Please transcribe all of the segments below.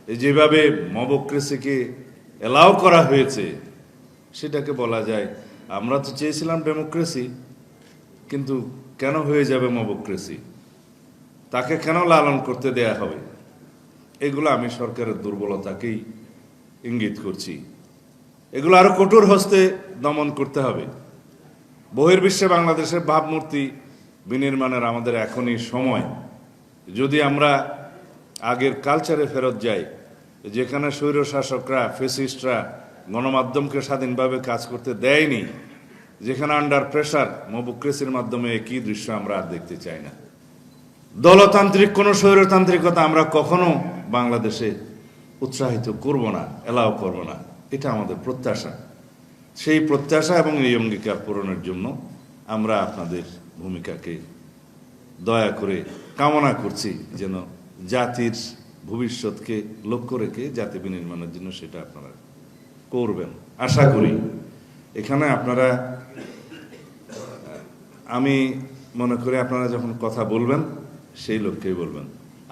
যেভাবে মবক্রেসিকে এলাও করা হয়েছে সেটাকে বলা যায় আমরা তো চেয়েছিলাম ডেমোক্রেসি, কিন্তু কেন হয়ে যাবে মবক্রেসি, তাকে কেন লালন করতে দেয়া হবে? এগুলো আমি সরকারের দুর্বলতাকেই ইঙ্গিত করছি। এগুলো আরো কঠোর হস্তে দমন করতে হবে। বহির্বিশ্বে বাংলাদেশের ভাবমূর্তি বিনির্মাণের আমাদের এখনই সময়। যদি আমরা আগের কালচারে ফেরত যাই, যেখানে স্বৈর শাসকরা, ফেসিস্টরা গণমাধ্যমকে স্বাধীনভাবে কাজ করতে দেয়নি, যেখানে আন্ডার প্রেসার মবক্রেসির মাধ্যমে একই দৃশ্য আমরা আর দেখতে চাই না। দলতান্ত্রিক কোনো স্বৈরতান্ত্রিকতা আমরা কখনো বাংলাদেশে উৎসাহিত করব না, এলাও করব না, এটা আমাদের প্রত্যাশা। সেই প্রত্যাশা এবং এই অঙ্গীকার পূরণের জন্য আমরা আপনাদের ভূমিকাকে দয়া করে কামনা করছি, যেন জাতির ভবিষ্যৎকে লক্ষ্য রেখে জাতি বিনির্মাণের জন্য সেটা আপনারা করবেন আশা করি। এখানে আপনারা, আমি মনে করি আপনারা যখন কথা বলবেন সেই লক্ষ্যেই বলবেন।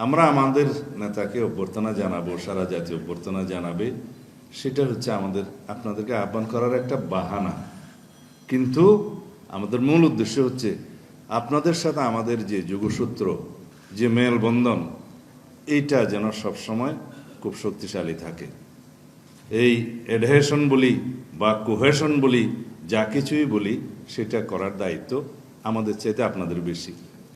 আমরা আমাদের নেতাকে অভ্যর্থনা জানাবো, সারা জাতি অভ্যর্থনা জানাবে, সেটা হচ্ছে আমাদের আপনাদেরকে আহ্বান করার একটা বাহানা। কিন্তু আমাদের মূল উদ্দেশ্য হচ্ছে আপনাদের সাথে আমাদের যে যোগসূত্র, যে মেলবন্ধন, এইটা যেন সবসময় খুব শক্তিশালী থাকে। এই অ্যাডহেশন বলি বা কোহেশন বলি, যা কিছুই বলি, সেটা করার দায়িত্ব আমাদের চাইতে আপনাদের বেশি।